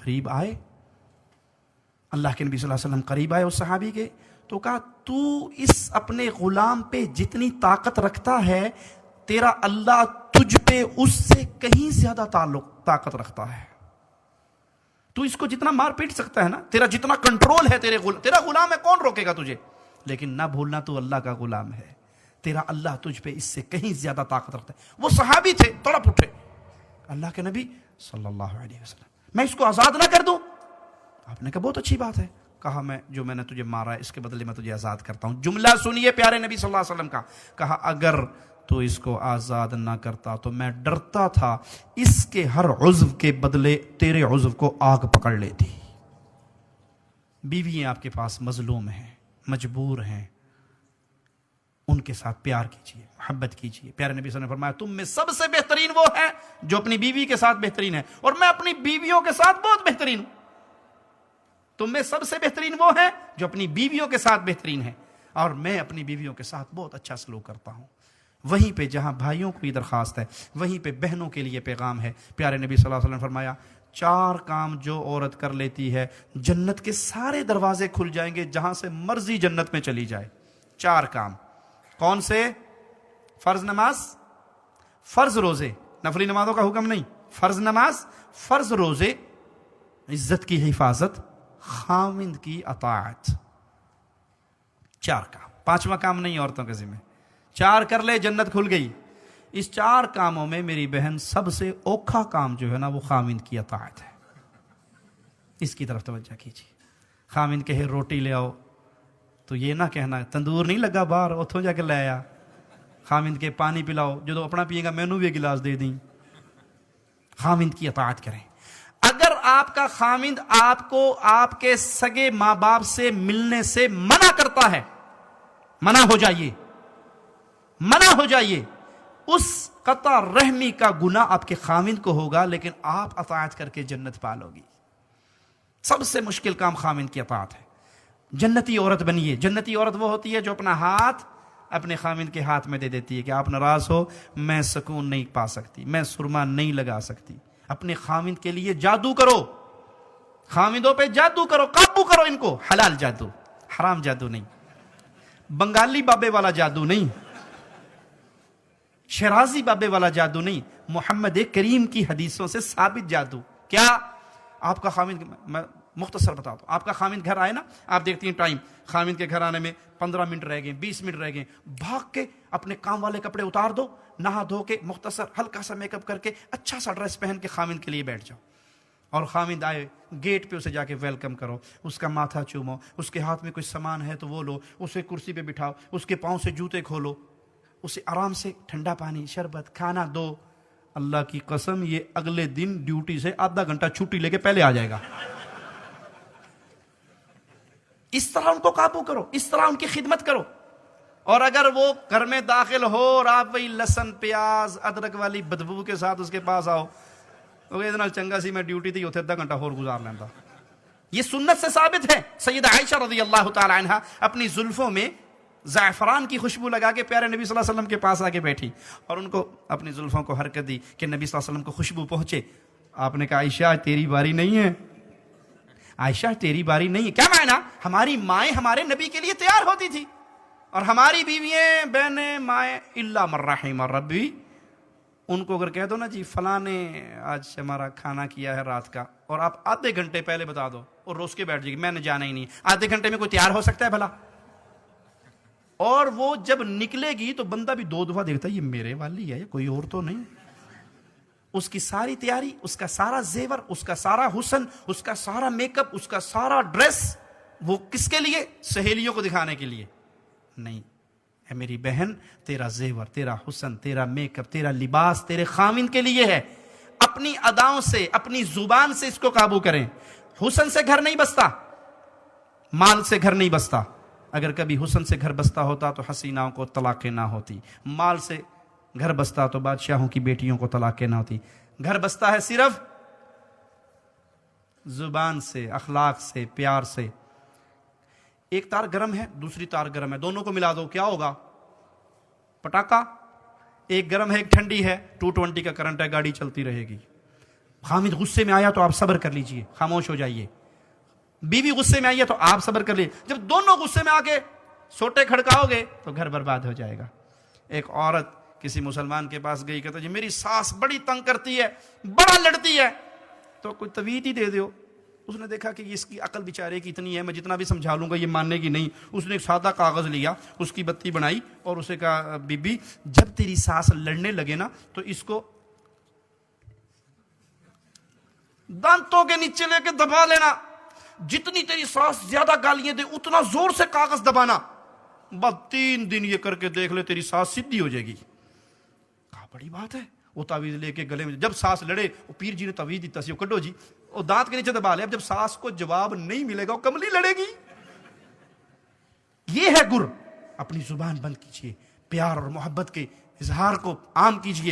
قریب آئے. اللہ کے نبی صلی اللہ علیہ وسلم قریب آئے اس صحابی کے, تو کہا تو اس اپنے غلام پہ جتنی طاقت رکھتا ہے تیرا اللہ تجھ پہ اس سے کہیں زیادہ طاقت رکھتا ہے. تو اس کو جتنا مار پیٹ سکتا ہے نا, تیرا جتنا کنٹرول ہے, تیرا غلام ہے, کون روکے گا تجھے؟ لیکن نہ بھولنا تو اللہ کا غلام ہے, تیرا اللہ تجھ پہ اس سے کہیں زیادہ طاقت رکھتا ہے. وہ صحابی تھے, تڑپ اٹھے, اللہ کے نبی صلی اللہ علیہ وسلم میں اس کو آزاد نہ کر دوں؟ آپ نے کہا بہت اچھی بات ہے. کہا میں نے تجھے مارا ہے اس کے بدلے میں تجھے آزاد کرتا ہوں. جملہ سنیے پیارے نبی صلی اللہ علیہ وسلم کا. کہا اگر تو اس کو آزاد نہ کرتا تو میں ڈرتا تھا اس کے ہر عضو کے بدلے تیرے عضو کو آگ پکڑ لیتی. بیویاں آپ کے پاس مظلوم ہیں, مجبور ہیں, ان کے ساتھ پیار کیجیے, محبت کیجیے. پیارے نبی صلی اللہ علیہ وسلم نے فرمایا تم میں سب سے بہترین وہ ہے جو اپنی بیوی کے ساتھ بہترین ہے, اور میں اپنی بیویوں کے ساتھ بہت بہترین ہوں. تم میں سب سے بہترین وہ ہے جو اپنی بیویوں کے ساتھ بہترین ہے, اور میں اپنی بیویوں کے ساتھ بہت اچھا سلوک کرتا ہوں. وہیں پہ جہاں بھائیوں کو یہ درخواست ہے, وہیں پہ بہنوں کے لیے پیغام ہے. پیارے نبی صلی اللہ علیہ وسلم نے فرمایا 4 کام جو عورت کر لیتی ہے جنت کے سارے دروازے کھل جائیں گے, جہاں سے مرضی جنت میں چلی جائے. 4 کام کون سے؟ فرض نماز, فرض روزے, نفلی نمازوں کا حکم نہیں, فرض نماز, فرض روزے, عزت کی حفاظت, خاوند کی اطاعت. 4 کام. 5واں کام نہیں عورتوں کے ذمہ. 4 کر لے جنت کھل گئی. اس 4 کاموں میں میری بہن سب سے اوکھا کام جو ہے نا وہ خاوند کی اطاعت ہے. اس کی طرف توجہ کیجیے. خاوند کہے روٹی لے آؤ تو یہ نہ کہنا تندور نہیں لگا باہر اتھوں جا کے لے آیا. خاوند کے پانی پلاؤ, جو اپنا پیے گا مینوں بھی ایک گلاس دے دیں. خاوند کی اطاعت کریں. اگر آپ کا خاوند آپ کو آپ کے سگے ماں باپ سے ملنے سے منع کرتا ہے, منع ہو جائیے, منع ہو جائیے. اس قطع رحمی کا گناہ آپ کے خاوند کو ہوگا, لیکن آپ اطاعت کر کے جنت پالو گی. سب سے مشکل کام خاوند کی اطاعت ہے. جنتی عورت بنیے. جنتی عورت وہ ہوتی ہے جو اپنا ہاتھ اپنے خاوند کے ہاتھ میں دے دیتی ہے کہ آپ ناراض ہو میں سکون نہیں پا سکتی, میں سرما نہیں لگا سکتی. اپنے خاوند کے لیے جادو کرو, خاوندوں پہ جادو کرو, قابو کرو ان کو. حلال جادو, حرام جادو نہیں, بنگالی بابے والا جادو نہیں, شرازی بابے والا جادو نہیں, محمد کریم کی حدیثوں سے ثابت جادو. کیا آپ کا خاوند, میں مختصر بتا دوں, آپ کا خاوند گھر آئے نا, آپ دیکھتی ہیں ٹائم, خاوند کے گھر آنے میں 15 منٹ رہ گئے, 20 منٹ رہ گئے, بھاگ کے اپنے کام والے کپڑے اتار دو, نہا دھو کے مختصر ہلکا سا میک اپ کر کے اچھا سا ڈریس پہن کے خاوند کے لیے بیٹھ جاؤ. اور خاوند آئے گیٹ پہ اسے جا کے ویلکم کرو, اس کا ماتھا چومو, اس کے ہاتھ میں کوئی سامان ہے تو وہ لو, اسے کرسی پہ بٹھاؤ, اس کے پاؤں سے جوتے کھولو, اسے آرام سے ٹھنڈا پانی, شربت, کھانا دو. اللہ کی قسم یہ اگلے دن ڈیوٹی سے آدھا گھنٹہ چھٹی لے کے پہلے آ جائے گا. اس طرح ان کو قابو کرو, اس طرح ان کی خدمت کرو. اور اگر وہ گھر میں داخل ہو اور آپ وہی لہسن پیاز ادرک والی بدبو کے ساتھ اس کے پاس آؤ, اتنا چنگا سی میں ڈیوٹی تھی اتنے آدھا گھنٹہ اور گزار لینا. یہ سنت سے ثابت ہے. سیدہ عائشہ رضی اللہ تعالی عنہا اپنی زلفوں میں زعفران کی خوشبو لگا کے پیارے نبی صلی اللہ علیہ وسلم کے پاس آ کے بیٹھی اور ان کو اپنی زلفوں کو حرکت دی کہ نبی صلی اللہ علیہ وسلم کو خوشبو پہنچے. آپ نے کہا عائشہ تیری باری نہیں ہے, عائشہ تیری باری نہیں ہے. کیا معنی؟ ہماری مائیں ہمارے نبی کے لیے تیار ہوتی تھی, اور ہماری بیوییں بہنیں مائیں الا من رحم ربی, ان کو اگر کہہ دو نا جی فلاں نے آج ہمارا کھانا کیا ہے رات کا, اور آپ آدھے گھنٹے پہلے بتا دو اور روز کے بیٹھ جائے گی میں نے جانا ہی نہیں. آدھے گھنٹے میں کوئی تیار ہو سکتا ہے بھلا؟ اور وہ جب نکلے گی تو بندہ بھی 2 دفعہ دیکھتا ہے یہ میرے والی ہے, یہ کوئی اور تو نہیں. اس کی ساری تیاری, اس کا سارا زیور, اس کا سارا حسن, اس کا سارا میک اپ, اس کا سارا ڈریس, وہ کس کے لیے؟ سہیلیوں کو دکھانے کے لیے نہیں. اے میری بہن, تیرا زیور, تیرا حسن, تیرا میک اپ, تیرا لباس تیرے خاوند کے لیے ہے. اپنی اداؤں سے, اپنی زبان سے اس کو قابو کریں. حسن سے گھر نہیں بستا, مال سے گھر نہیں بستا. اگر کبھی حسن سے گھر بستا ہوتا تو حسیناؤں کو طلاقیں نہ ہوتی. مال سے گھر بستا تو بادشاہوں کی بیٹیوں کو طلاقیں نہ ہوتی. گھر بستا ہے صرف زبان سے, اخلاق سے, پیار سے. ایک تار گرم ہے, دوسری تار گرم ہے, دونوں کو ملا دو, کیا ہوگا؟ پٹاخہ. ایک گرم ہے ایک ٹھنڈی ہے, 220 کا کرنٹ ہے, گاڑی چلتی رہے گی. خامد غصے میں آیا تو آپ صبر کر لیجئے، خاموش ہو جائیے. بیوی غصے میں آئی ہے تو آپ صبر کر لیجئے. جب دونوں غصے میں آ کے سوٹے کھڑکاؤ گے تو گھر برباد ہو جائے گا. ایک عورت کسی مسلمان کے پاس گئی، کہتا جی میری ساس بڑی تنگ کرتی ہے، بڑا لڑتی ہے، تو کوئی توید ہی دے دیو. اس نے دیکھا کہ اس کی عقل بیچارے کی اتنی ہے، میں جتنا بھی سمجھا لوں گا یہ ماننے کی نہیں. اس نے ایک سادہ کاغذ لیا، اس کی بتی بنائی اور اسے کہا بی بی جب تیری ساس لڑنے لگے نا تو اس کو دانتوں کے نیچے لے کے دبا لینا، جتنی تیری ساس زیادہ گالیاں دے اتنا زور سے کاغذ دبانا، بس 3 دن یہ کر کے دیکھ لے تیری ساس سیدھی ہو جائے گی. کہا بڑی بات ہے. وہ تعویذ لے کے گلے میں، جب ساس لڑے وہ پیر جی نے تعویذ دیتا سی، وہ کڈو جی، وہ دانت کے نیچے دبا لے. اب جب ساس کو جواب نہیں ملے گا وہ کملی لڑے گی. یہ ہے گر. اپنی زبان بند کیجئے، پیار اور محبت کے اظہار کو عام کیجئے.